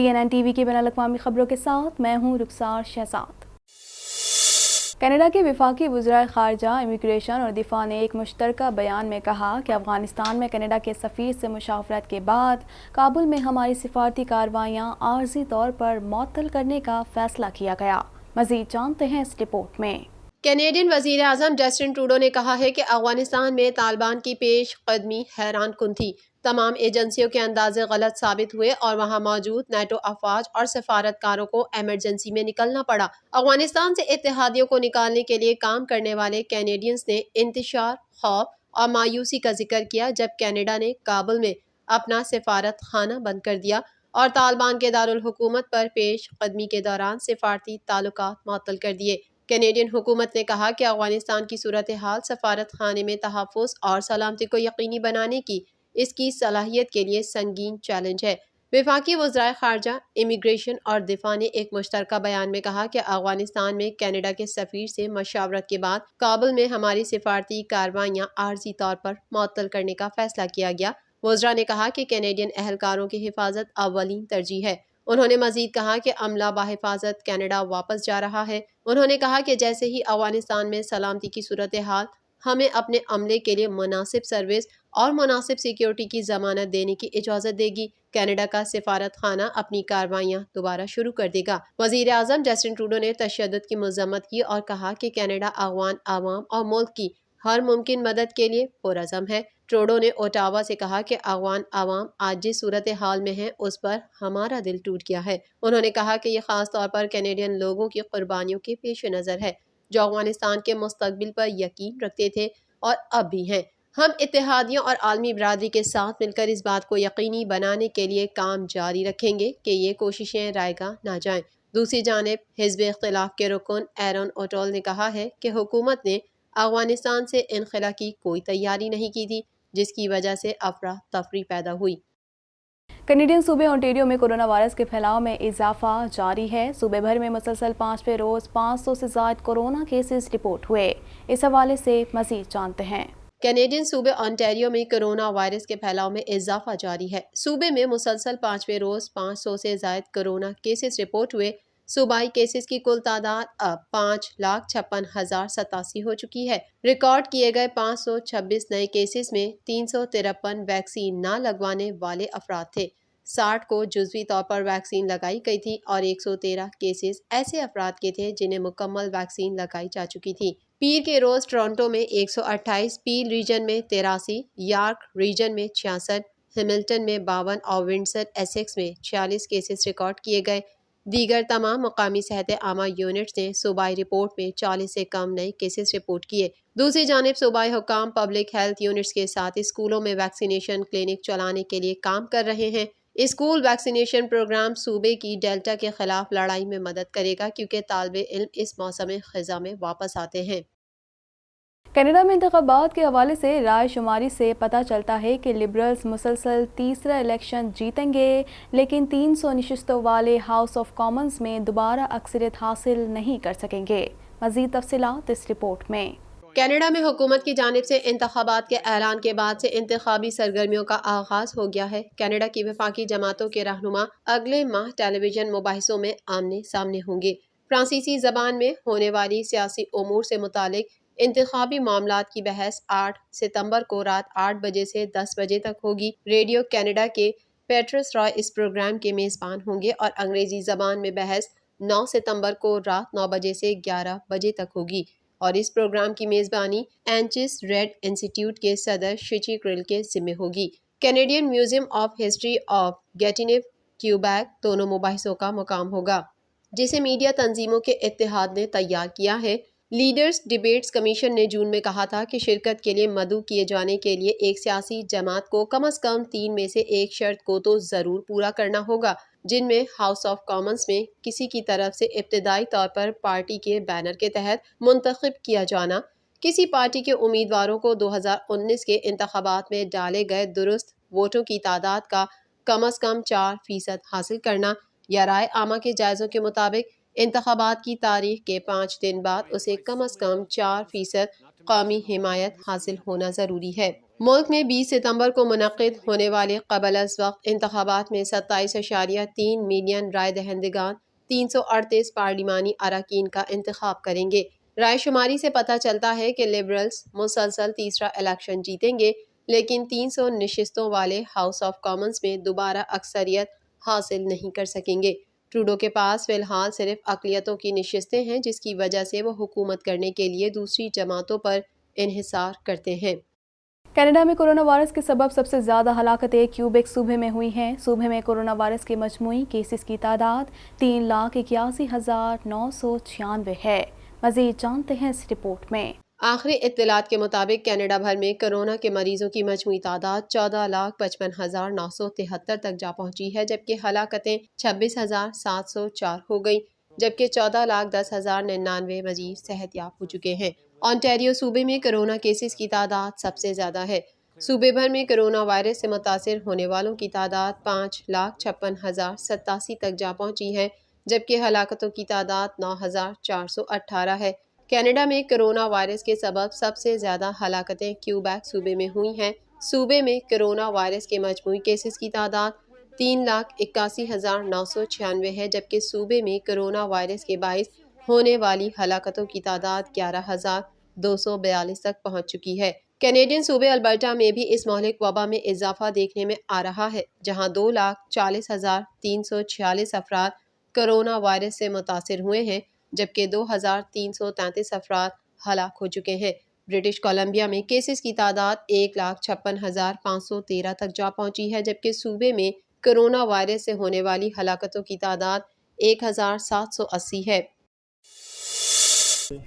TNN TV کی بین الاقوامی خبروں کے ساتھ میں ہوں رخسار شہزاد۔ کینیڈا کے وفاقی وزرائے خارجہ امیگریشن اور دفاع نے ایک مشترکہ بیان میں کہا کہ افغانستان میں کینیڈا کے سفیر سے مشاورت کے بعد کابل میں ہماری سفارتی کارروائیاں عارضی طور پر معطل کرنے کا فیصلہ کیا گیا۔ مزید جانتے ہیں اس رپورٹ میں۔ کینیڈین وزیر اعظم جسٹن ٹروڈو نے کہا ہے کہ افغانستان میں طالبان کی پیش قدمی حیران کن تھی۔ تمام ایجنسیوں کے اندازے غلط ثابت ہوئے اور وہاں موجود نیٹو افواج اور سفارتکاروں کو ایمرجنسی میں نکلنا پڑا۔ افغانستان سے اتحادیوں کو نکالنے کے لیے کام کرنے والے کینیڈینز نے انتشار، خوف اور مایوسی کا ذکر کیا جب کینیڈا نے کابل میں اپنا سفارت خانہ بند کر دیا اور طالبان کے دارالحکومت پر پیش قدمی کے دوران سفارتی تعلقات معطل کر دیے۔ کینیڈین حکومت نے کہا کہ افغانستان کی صورتحال سفارت خانے میں تحفظ اور سلامتی کو یقینی بنانے کی اس کی صلاحیت کے لیے سنگین چیلنج ہے۔ وفاقی وزرائے خارجہ امیگریشن اور دفاع نے ایک مشترکہ بیان میں کہا کہ افغانستان میں کینیڈا کے سفیر سے مشاورت کے بعد کابل میں ہماری سفارتی کارروائیاں عارضی طور پر معطل کرنے کا فیصلہ کیا گیا۔ وزراء نے کہا کہ کینیڈین اہلکاروں کی حفاظت اولین ترجیح ہے۔ انہوں نے مزید کہا کہ عملہ بحفاظت کینیڈا واپس جا رہا ہے۔ انہوں نے کہا کہ جیسے ہی افغانستان میں سلامتی کی صورتحال ہمیں اپنے عملے کے لیے مناسب سروس اور مناسب سیکیورٹی کی ضمانت دینے کی اجازت دے گی، کینیڈا کا سفارت خانہ اپنی کارروائیاں دوبارہ شروع کر دے گا۔ وزیر اعظم جسٹن ٹروڈو نے تشدد کی مذمت کی اور کہا کہ کینیڈا افغان عوام اور ملک کی ہر ممکن مدد کے لیے پرعزم ہے۔ ٹروڈو نے اوٹاوا سے کہا کہ افغان عوام آج جس صورتحال میں ہے اس پر ہمارا دل ٹوٹ گیا ہے۔ انہوں نے کہا کہ یہ خاص طور پر کینیڈین لوگوں کی قربانیوں کے پیش نظر ہے جو افغانستان کے مستقبل پر یقین رکھتے تھے اور اب بھی ہیں۔ ہم اتحادیوں اور عالمی برادری کے ساتھ مل کر اس بات کو یقینی بنانے کے لیے کام جاری رکھیں گے کہ یہ کوششیں رائے گاہ نہ جائیں۔ دوسری جانب حزب اختلاف کے رکن ایرون اوٹول نے کہا ہے کہ حکومت نے افغانستان سے انخلا کی کوئی تیاری نہیں کی تھی، جس کی وجہ سے افراتفری پیدا ہوئی۔ کینیڈین صوبے اونٹیریو میں کورونا وائرس کے پھیلاؤ میں اضافہ جاری ہے۔ صوبے بھر میں مسلسل 5ویں روز 500 سے زائد کورونا کیسز رپورٹ ہوئے۔ اس حوالے سے مزید جانتے ہیں۔ کینیڈین صوبے اونٹیریو میں کورونا وائرس کے پھیلاؤ میں اضافہ جاری ہے۔ صوبے میں مسلسل 5ویں روز 500 سے زائد کورونا کیسز رپورٹ ہوئے۔ صوبائی کیسز کی کل تعداد اب 5,56,087 ہو چکی ہے۔ ریکارڈ کیے گئے 526 نئے کیسز میں 353 ویکسین نہ لگوانے والے افراد تھے۔ 60 کو جزوی طور پر ویکسین لگائی گئی تھی اور 113 کیسز ایسے افراد کے تھے جنہیں مکمل ویکسین لگائی جا چکی تھی۔ پیر کے روز ٹورنٹو میں 128، پیل ریجن میں 83، یارک ریجن میں 66، ہیملٹن میں 52 اور ونڈسر ایسیکس میں 46 کیسز ریکارڈ کیے گئے۔ دیگر تمام مقامی صحت عامہ یونٹس نے صوبائی رپورٹ میں 40 سے کم نئے کیسز رپورٹ کیے۔ دوسری جانب صوبائی حکام پبلک ہیلتھ یونٹس کے ساتھ اسکولوں میں ویکسینیشن کلینک چلانے کے لیے کام کر رہے ہیں۔ اسکول ویکسینیشن پروگرام صوبے کی ڈیلٹا کے خلاف لڑائی میں مدد کرے گا کیونکہ طالب علم اس موسم خزاں میں واپس آتے ہیں۔ کینیڈا میں انتخابات کے حوالے سے رائے شماری سے پتہ چلتا ہے کہ لبرلز مسلسل تیسرا الیکشن جیتیں گے، لیکن 300 نشستوں والے ہاؤس آف کامنز میں دوبارہ اکثریت حاصل نہیں کر سکیں گے۔ مزید تفصیلات اس رپورٹ میں۔ کینیڈا میں حکومت کی جانب سے انتخابات کے اعلان کے بعد سے انتخابی سرگرمیوں کا آغاز ہو گیا ہے۔ کینیڈا کی وفاقی جماعتوں کے رہنما اگلے ماہ ٹیلی ویژن مباحثوں میں آمنے سامنے ہوں گے۔ فرانسیسی زبان میں ہونے والی سیاسی امور سے متعلق انتخابی معاملات کی بحث 8 ستمبر کو رات 8 بجے سے 10 بجے تک ہوگی۔ ریڈیو کینیڈا کے پیٹرس رائے اس پروگرام کے میزبان ہوں گے اور انگریزی زبان میں بحث 9 ستمبر کو رات 9 بجے سے 11 بجے تک ہوگی اور اس پروگرام کی میزبانی اینچس ریڈ انسٹی ٹیوٹ کے صدر شچی کرل کے ذمہ ہوگی۔ Canadian Museum of History of Gatineau Quebec دونوں مباحثوں کا مقام ہوگا، جسے میڈیا تنظیموں کے اتحاد نے تیار کیا ہے۔ لیڈرز ڈیبیٹس کمیشن نے جون میں کہا تھا کہ شرکت کے لیے مدعو کیے جانے کے لیے ایک سیاسی جماعت کو کم از کم 3 میں سے ایک شرط کو تو ضرور پورا کرنا ہوگا، جن میں ہاؤس آف کامنز میں کسی کی طرف سے ابتدائی طور پر پارٹی کے بینر کے تحت منتخب کیا جانا، کسی پارٹی کے امیدواروں کو 2019 کے انتخابات میں ڈالے گئے درست ووٹوں کی تعداد کا کم از کم 4% حاصل کرنا، یا رائے عامہ کے جائزوں کے مطابق انتخابات کی تاریخ کے 5 دن بعد اسے کم از کم 4% قومی حمایت حاصل ہونا ضروری ہے۔ ملک میں 20 ستمبر کو منعقد ہونے والے قبل از وقت انتخابات میں 27.3 ملین رائے دہندگان 338 پارلیمانی اراکین کا انتخاب کریں گے۔ رائے شماری سے پتہ چلتا ہے کہ لبرلز مسلسل تیسرا الیکشن جیتیں گے، لیکن 300 نشستوں والے ہاؤس آف کامنز میں دوبارہ اکثریت حاصل نہیں کر سکیں گے۔ ٹروڈو کے پاس فی الحال صرف اقلیتوں کی نشستیں ہیں، جس کی وجہ سے وہ حکومت کرنے کے لیے دوسری جماعتوں پر انحصار کرتے ہیں۔ کینیڈا میں کورونا وائرس کے سبب سب سے زیادہ ہلاکتیں کیوبیک صوبے میں ہوئی ہیں۔ صوبے میں کورونا وائرس کے مجموعی کیسز کی تعداد 3,81,996 ہے۔ مزید جانتے ہیں اس رپورٹ میں۔ آخری اطلاعات کے مطابق کینیڈا بھر میں کورونا کے مریضوں کی مجموعی تعداد 14,55,973 تک جا پہنچی ہے، جبکہ ہلاکتیں 26,704 ہو گئیں، جبکہ 14,10,099 مریض صحت یاب ہو چکے ہیں۔ آنٹیریو صوبے میں کورونا کیسز کی تعداد سب سے زیادہ ہے۔ صوبے بھر میں کورونا وائرس سے متاثر ہونے والوں کی تعداد 5,56,087 تک جا پہنچی ہے، جبکہ ہلاکتوں کی تعداد 9,418 ہے۔ کینیڈا میں کورونا وائرس کے سبب سب سے زیادہ ہلاکتیں کیوبیک صوبے میں ہوئی ہیں۔ صوبے میں کورونا وائرس کے مجموعی کیسز کی تعداد 3,81,996 ہے، جبکہ صوبے میں کورونا وائرس کے باعث ہونے والی ہلاکتوں کی تعداد 11,242 تک پہنچ چکی ہے۔ کینیڈین صوبے البرٹا میں بھی اس مہلک وبا میں اضافہ دیکھنے میں آ رہا ہے، جہاں 2,40,346 افراد کورونا وائرس سے متاثر ہوئے ہیں، جبکہ 2,333 افراد ہلاک ہو چکے ہیں۔ برٹش کولمبیا میں کیسز کی تعداد 1,56,513 تک جا پہنچی ہے، جبکہ صوبے میں کورونا وائرس سے ہونے والی ہلاکتوں کی تعداد 1,780 ہے۔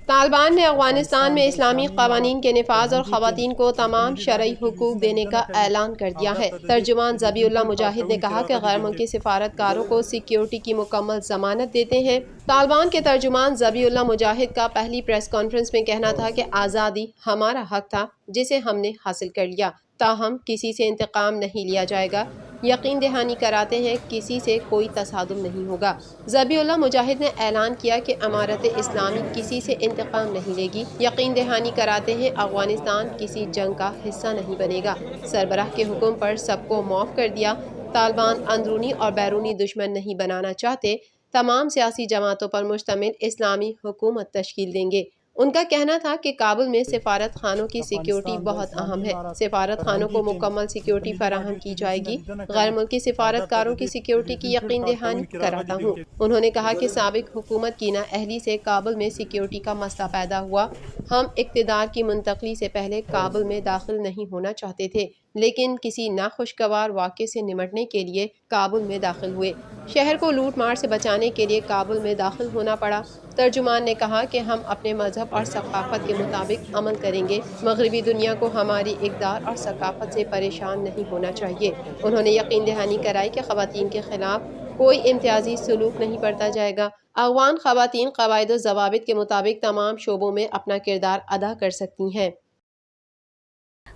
طالبان نے افغانستان میں اسلامی قوانین کے نفاذ اور خواتین کو تمام شرعی حقوق دینے کا اعلان کر دیا ہے۔ ترجمان ذبیح اللہ مجاہد نے کہا کہ غیر ملکی سفارتکاروں کو سیکیورٹی کی مکمل ضمانت دیتے ہیں۔ طالبان کے ترجمان ذبیح اللہ مجاہد کا پہلی پریس کانفرنس میں کہنا تھا کہ آزادی ہمارا حق تھا جسے ہم نے حاصل کر لیا، تاہم کسی سے انتقام نہیں لیا جائے گا۔ یقین دہانی کراتے ہیں کسی سے کوئی تصادم نہیں ہوگا۔ ذبیح اللہ مجاہد نے اعلان کیا کہ امارت اسلامی کسی سے انتقام نہیں لے گی۔ یقین دہانی کراتے ہیں افغانستان کسی جنگ کا حصہ نہیں بنے گا۔ سربراہ کے حکم پر سب کو معاف کر دیا۔ طالبان اندرونی اور بیرونی دشمن نہیں بنانا چاہتے، تمام سیاسی جماعتوں پر مشتمل اسلامی حکومت تشکیل دیں گے۔ ان کا کہنا تھا کہ کابل میں سفارت خانوں کی سیکیورٹی بہت اہم ہے۔ سفارت خانوں کو مکمل سیکیورٹی فراہم کی جائے گی۔ غیر ملکی سفارتکاروں کی سیکیورٹی کی یقین دہانی کراتا ہوں۔ انہوں نے کہا کہ سابق حکومت کی نااہلی سے کابل میں سیکیورٹی کا مسئلہ پیدا ہوا۔ ہم اقتدار کی منتقلی سے پہلے کابل میں داخل نہیں ہونا چاہتے تھے، لیکن کسی ناخوشگوار واقعے سے نمٹنے کے لیے کابل میں داخل ہوئے۔ شہر کو لوٹ مار سے بچانے کے لیے کابل میں داخل ہونا پڑا۔ ترجمان نے کہا کہ ہم اپنے مذہب اور ثقافت کے مطابق عمل کریں گے۔ مغربی دنیا کو ہماری اقدار اور ثقافت سے پریشان نہیں ہونا چاہیے۔ انہوں نے یقین دہانی کرائی کہ خواتین کے خلاف کوئی امتیازی سلوک نہیں برتا جائے گا۔ افغان خواتین قواعد و ضوابط کے مطابق تمام شعبوں میں اپنا کردار ادا کر سکتی ہیں۔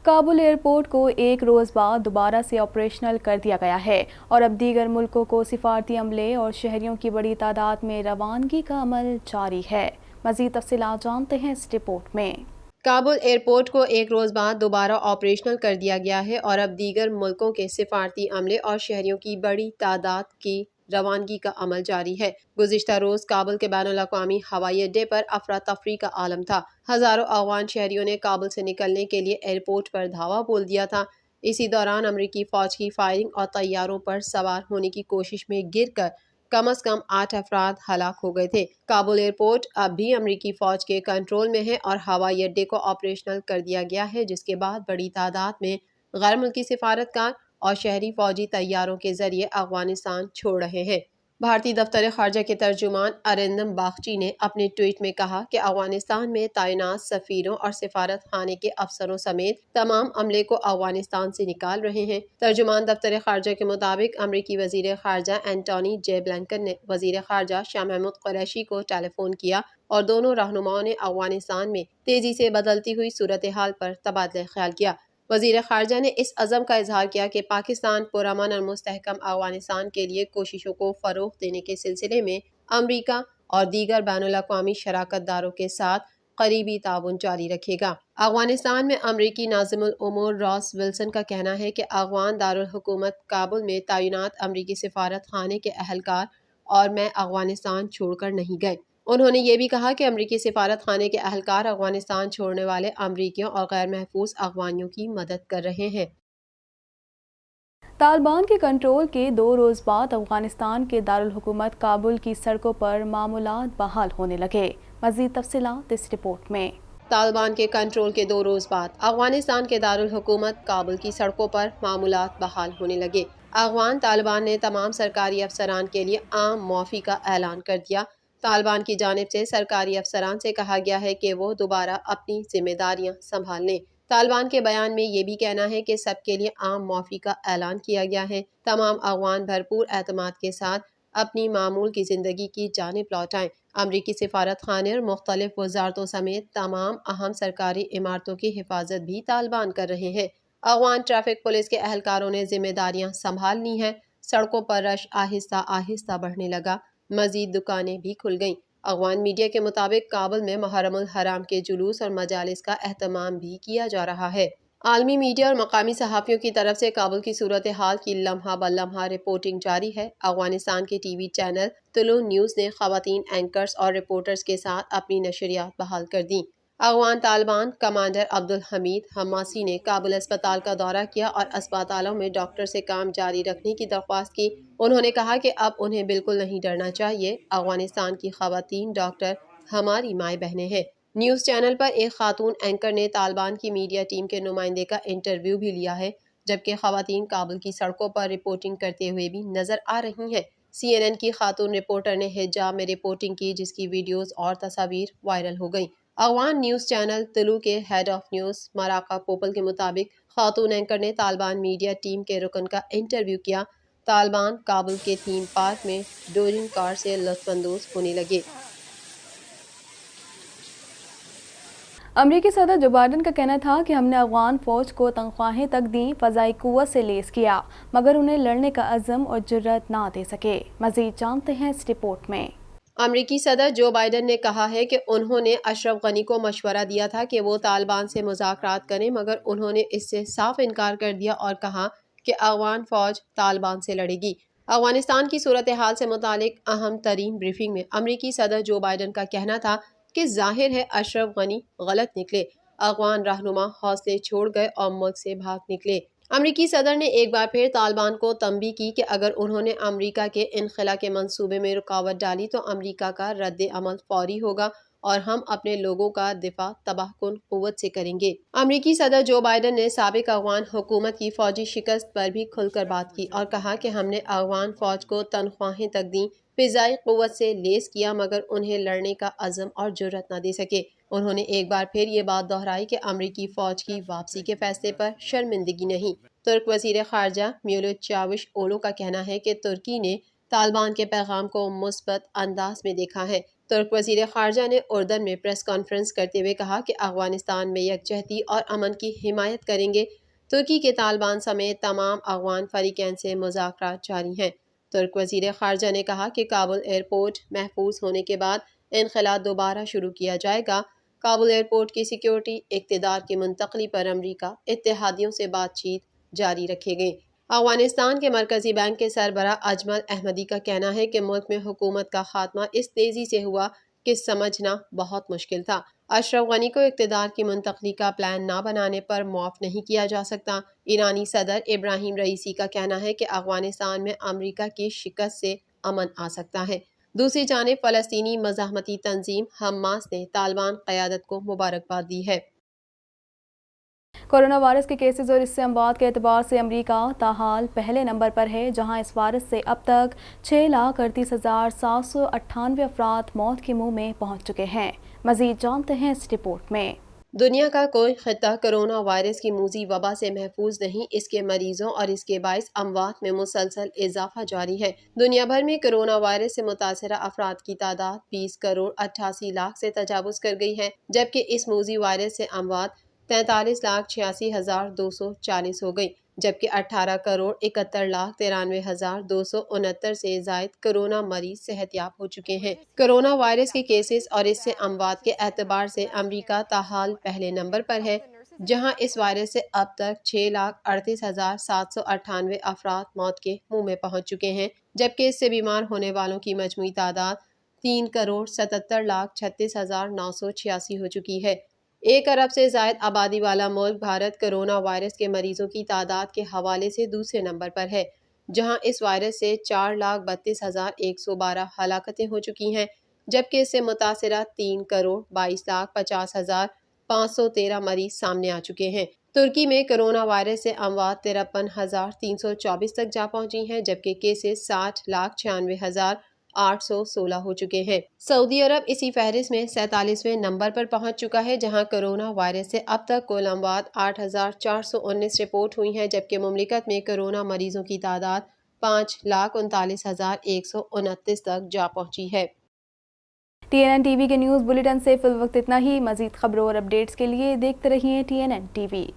کابل ایئرپورٹ کو ایک روز بعد دوبارہ سے آپریشنل کر دیا گیا ہے اور اب دیگر ملکوں کو سفارتی عملے اور شہریوں کی بڑی تعداد میں روانگی کا عمل جاری ہے۔ مزید تفصیلات جانتے ہیں اس رپورٹ میں۔ کابل ایئرپورٹ کو ایک روز بعد دوبارہ آپریشنل کر دیا گیا ہے اور اب دیگر ملکوں کے سفارتی عملے اور شہریوں کی بڑی تعداد کی روانگی کا عمل جاری ہے۔ گزشتہ روز کابل کے بین الاقوامی ہوائی اڈے پر افراتفری کا عالم تھا۔ ہزاروں افغان شہریوں نے کابل سے نکلنے کے لیے ایئرپورٹ پر دھاوا بول دیا تھا۔ اسی دوران امریکی فوج کی فائرنگ اور طیاروں پر سوار ہونے کی کوشش میں گر کر کم از کم 8 افراد ہلاک ہو گئے تھے۔ کابل ایئرپورٹ اب بھی امریکی فوج کے کنٹرول میں ہے اور ہوائی اڈے کو آپریشنل کر دیا گیا ہے، جس کے بعد بڑی تعداد میں غیر ملکی سفارتکار اور شہری فوجی طیاروں کے ذریعے افغانستان چھوڑ رہے ہیں۔ بھارتی دفتر خارجہ کے ترجمان ارندم باگچی نے اپنے ٹویٹ میں کہا کہ افغانستان میں تعینات سفیروں اور سفارت خانے کے افسروں سمیت تمام عملے کو افغانستان سے نکال رہے ہیں۔ ترجمان دفتر خارجہ کے مطابق امریکی وزیر خارجہ اینٹونی جے بلنکن نے وزیر خارجہ شاہ محمود قریشی کو ٹیلی فون کیا اور دونوں رہنماؤں نے افغانستان میں تیزی سے بدلتی ہوئی صورتحال پر تبادلہ خیال کیا۔ وزیر خارجہ نے اس عزم کا اظہار کیا کہ پاکستان پرامن اور مستحکم افغانستان کے لیے کوششوں کو فروغ دینے کے سلسلے میں امریکہ اور دیگر بین الاقوامی شراکت داروں کے ساتھ قریبی تعاون جاری رکھے گا۔ افغانستان میں امریکی ناظم الامور راس ولسن کا کہنا ہے کہ افغان دارالحکومت کابل میں تعینات امریکی سفارت خانے کے اہلکار اور میں افغانستان چھوڑ کر نہیں گئے۔ انہوں نے یہ بھی کہا کہ امریکی سفارت خانے کے اہلکار افغانستان چھوڑنے والے امریکیوں اور غیر محفوظ افغانیوں کی مدد کر رہے ہیں۔ طالبان کے کنٹرول کے 2 روز بعد افغانستان کے دارالحکومت کابل کی سڑکوں پر معمولات بحال ہونے لگے۔ مزید تفصیلات اس رپورٹ میں۔ طالبان کے کنٹرول کے 2 روز بعد افغانستان کے دارالحکومت کابل کی سڑکوں پر معمولات بحال ہونے لگے۔ افغان طالبان نے تمام سرکاری افسران کے لیے عام معافی کا اعلان کر دیا۔ طالبان کی جانب سے سرکاری افسران سے کہا گیا ہے کہ وہ دوبارہ اپنی ذمہ داریاں سنبھال لیں۔ طالبان کے بیان میں یہ بھی کہنا ہے کہ سب کے لیے عام معافی کا اعلان کیا گیا ہے۔ تمام افغان بھرپور اعتماد کے ساتھ اپنی معمول کی زندگی کی جانب لوٹائیں۔ امریکی سفارت خانے اور مختلف وزارتوں سمیت تمام اہم سرکاری عمارتوں کی حفاظت بھی طالبان کر رہے ہیں۔ افغان ٹریفک پولیس کے اہلکاروں نے ذمہ داریاں سنبھال لی ہیں۔ سڑکوں پر رش آہستہ آہستہ بڑھنے لگا، مزید دکانیں بھی کھل گئیں۔ افغان میڈیا کے مطابق کابل میں محرم الحرام کے جلوس اور مجالس کا اہتمام بھی کیا جا رہا ہے۔ عالمی میڈیا اور مقامی صحافیوں کی طرف سے کابل کی صورتحال کی لمحہ بلمحہ رپورٹنگ جاری ہے۔ افغانستان کے ٹی وی چینل طلوع نیوز نے خواتین اینکرز اور رپورٹرز کے ساتھ اپنی نشریات بحال کر دیں۔ افغان طالبان کمانڈر عبدالحمید حماسی نے کابل اسپتال کا دورہ کیا اور اسپتالوں میں ڈاکٹر سے کام جاری رکھنے کی درخواست کی۔ انہوں نے کہا کہ اب انہیں بالکل نہیں ڈرنا چاہیے۔ افغانستان کی خواتین ڈاکٹر ہماری مائیں بہنیں ہیں۔ نیوز چینل پر ایک خاتون اینکر نے طالبان کی میڈیا ٹیم کے نمائندے کا انٹرویو بھی لیا ہے، جبکہ خواتین کابل کی سڑکوں پر رپورٹنگ کرتے ہوئے بھی نظر آ رہی ہیں۔ CNN کی خاتون رپورٹر نے حجاب میں رپورٹنگ کی، جس کی ویڈیوز اور تصاویر وائرل ہو گئیں۔ افغان نیوز چینل طلوع کے ہیڈ آف نیوز مراقہ پوپل کے مطابق خاتون اینکر نے طالبان میڈیا ٹیم کے رکن کا انٹرویو کیا۔ طالبان کابل کے تھیم پارک میں ڈورنگ کار سے لطف اندوز ہونے لگے۔ امریکی صدر جو بائیڈن کا کہنا تھا کہ ہم نے افغان فوج کو تنخواہیں تک دیں، فضائی قوت سے لیس کیا، مگر انہیں لڑنے کا عزم اور جرأت نہ دے سکے۔ مزید جانتے ہیں اس رپورٹ میں۔ امریکی صدر جو بائیڈن نے کہا ہے کہ انہوں نے اشرف غنی کو مشورہ دیا تھا کہ وہ طالبان سے مذاکرات کریں، مگر انہوں نے اس سے صاف انکار کر دیا اور کہا کہ افغان فوج طالبان سے لڑے گی۔ افغانستان کی صورتحال سے متعلق اہم ترین بریفنگ میں امریکی صدر جو بائیڈن کا کہنا تھا کہ ظاہر ہے اشرف غنی غلط نکلے، افغان رہنما حوصلے چھوڑ گئے اور ملک سے بھاگ نکلے۔ امریکی صدر نے ایک بار پھر طالبان کو تنبیہ کی کہ اگر انہوں نے امریکہ کے انخلا کے منصوبے میں رکاوٹ ڈالی تو امریکہ کا رد عمل فوری ہوگا اور ہم اپنے لوگوں کا دفاع تباہ کن قوت سے کریں گے۔ امریکی صدر جو بائیڈن نے سابق افغان حکومت کی فوجی شکست پر بھی کھل کر بات کی اور کہا کہ ہم نے افغان فوج کو تنخواہیں تک دیں، فضائی قوت سے لیس کیا، مگر انہیں لڑنے کا عزم اور جرأت نہ دے سکے۔ انہوں نے ایک بار پھر یہ بات دہرائی کہ امریکی فوج کی واپسی کے فیصلے پر شرمندگی نہیں۔ ترک وزیر خارجہ میولوت چاوش اولو کا کہنا ہے کہ ترکی نے طالبان کے پیغام کو مثبت انداز میں دیکھا ہے۔ ترک وزیر خارجہ نے اردن میں پریس کانفرنس کرتے ہوئے کہا کہ افغانستان میں یکجہتی اور امن کی حمایت کریں گے۔ ترکی کے طالبان سمیت تمام افغان فریقین سے مذاکرات جاری ہیں۔ ترک وزیر خارجہ نے کہا کہ کابل ایئرپورٹ محفوظ ہونے کے بعد انخلا دوبارہ شروع کیا جائے گا۔ کابل ایئرپورٹ کی سیکیورٹی اقتدار کی منتقلی پر امریکہ اتحادیوں سے بات چیت جاری رکھے گئے۔ افغانستان کے مرکزی بینک کے سربراہ اجمل احمدی کا کہنا ہے کہ ملک میں حکومت کا خاتمہ اس تیزی سے ہوا کہ سمجھنا بہت مشکل تھا۔ اشرف غنی کو اقتدار کی منتقلی کا پلان نہ بنانے پر معاف نہیں کیا جا سکتا۔ ایرانی صدر ابراہیم رئیسی کا کہنا ہے کہ افغانستان میں امریکہ کی شکست سے امن آ سکتا ہے۔ دوسری جانب فلسطینی مزاحمتی تنظیم حماس نے طالبان قیادت کو مبارکباد دی ہے۔ کورونا وائرس کے کیسز اور اس سے اموات کے اعتبار سے امریکہ تاحال پہلے نمبر پر ہے، جہاں اس وائرس سے اب تک 6,38,798 افراد موت کے منہ میں پہنچ چکے ہیں۔ مزید جانتے ہیں اس رپورٹ میں۔ دنیا کا کوئی خطہ کرونا وائرس کی موذی وبا سے محفوظ نہیں۔ اس کے مریضوں اور اس کے باعث اموات میں مسلسل اضافہ جاری ہے۔ دنیا بھر میں کرونا وائرس سے متاثرہ افراد کی تعداد 20,88,00,000 سے تجاوز کر گئی ہے، جبکہ اس موذی وائرس سے اموات 43,86,240 ہو گئی، جبکہ 18,71,93,269 سے زائد کرونا مریض صحت یاب ہو چکے ہیں۔ کرونا وائرس کے کیسز اور اس سے اموات کے اعتبار سے امریکہ تاحال پہلے نمبر پر ہے، جہاں اس وائرس سے اب تک 6,38,798 افراد موت کے منہ میں پہنچ چکے ہیں، جبکہ اس سے بیمار ہونے والوں کی مجموعی تعداد 3,77,36,986 ہو چکی ہے۔ 1 ارب سے زائد آبادی والا ملک بھارت کرونا وائرس کے مریضوں کی تعداد کے حوالے سے دوسرے نمبر پر ہے، جہاں اس وائرس سے 4,32,112 ہلاکتیں ہو چکی ہیں، جبکہ اس سے متاثرہ 3,22,50,513 مریض سامنے آ چکے ہیں۔ ترکی میں کرونا وائرس سے اموات 53,324 تک جا پہنچی ہیں، جبکہ کیسز 60,96,816 ہو چکے ہیں۔ سعودی عرب اسی فہرست میں 47ویں نمبر پر پہنچ چکا ہے، جہاں کرونا وائرس سے اب تک کل اموات 8,419 رپورٹ ہوئی ہیں، جبکہ مملکت میں کرونا مریضوں کی تعداد 5,39,129 تک جا پہنچی ہے۔ TNN TV کے نیوز بلیٹن سے فی الوقت اتنا ہی۔ مزید خبروں اور اپڈیٹس کے لیے دیکھتے رہیے TNN TV۔